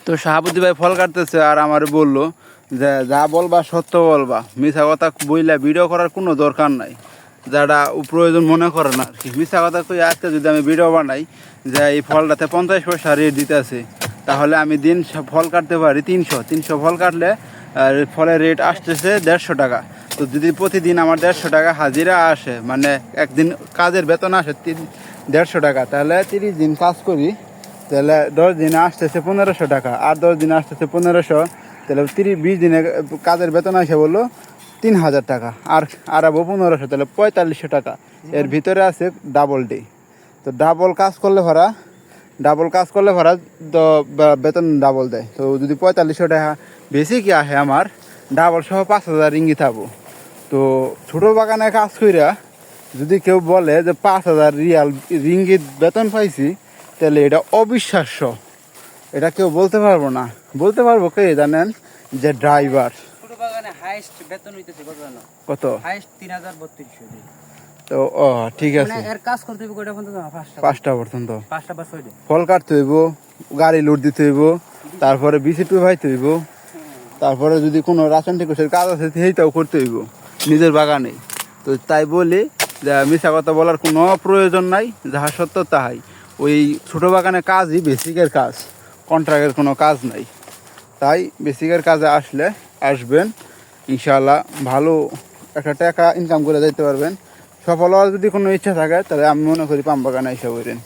তো শাহাবুদ্দি ভাই ফল কাটতেছে আর আমার বললো যে যা বলবা সত্য বলবা, মিছা কথা বইলা ভিডিও করার কোনো দরকার নাই, যারা প্রয়োজন মনে করে না আর কি। মিছা কথা কই আজকে যদি আমি ভিডিও বানাই যে এই ফলটাতে 50 পয়সা রেট দিতেছে, তাহলে আমি দিন ফল কাটতে পারি 300 ফল কাটলে ফলের রেট আসতেছে 150 টাকা। তো যদি প্রতিদিন আমার 150 টাকা হাজিরা আসে, মানে একদিন কাজের বেতন আসে 150 টাকা, তাহলে 30 দিন কাজ করি, তাহলে 10 দিনে আসতেছে 1500 টাকা, আর 10 দিনে আসতেছে 1500, তাহলে 20 দিনে কাজের বেতন আসে বললো 3000 টাকা, আর আরবো 1500, তাহলে 4500 টাকা। এর ভিতরে আছে ডাবল ডে। তো ডাবল কাজ করলে ভরা তো বেতন ডাবল দেয়। তো যদি 4500 টাকা বেশি কি আসে আমার, ডাবল সহ 5000 রিঙ্গিত থাকবো। তো ছোটো বাগানে কাজ কইরা যদি কেউ বলে যে 5000 রিঙ্গিত বেতন পাইছি, তাহলে এটা অবিশ্বাস্য, এটা কেউ বলতে পারবো না। বলতে পারবো কে জানেন? যে ড্রাইভার। ছোট বাগানে হাইয়েস্ট বেতন হইতেছে কত? হাইয়েস্ট 3200। তো ও ঠিক আছে, মানে এর কাজ করতে হবে কয়টা পর্যন্ত? 5টা পর্যন্ত। 5টা বা 6টা ফল কাটতে হইব, গাড়ি লোড দিতে হইব, তারপরে বিসি ভাইতে হইব, তারপরে যদি কোনো রাসায়ন টিকসের কাজ আছে সেইটাও করতে হইব নিজের বাগানে। তো তাই বলি যে মিছা কথা বলার কোনো প্রয়োজন নাই, যাহা সত্য তাহাই। ওই ছোটো বাগানে কাজই বেসিকের কাজ, কন্ট্রাক্টের কোনো কাজ নাই। তাই বেসিকের কাজে আসবেন, ইনশাআল্লাহ ভালো একটা টাকা ইনকাম করে যেতে পারবেন। সফল হওয়ার যদি কোনো ইচ্ছা থাকে, তাহলে আমি মনে করি পাম বাগানে এসে করেন।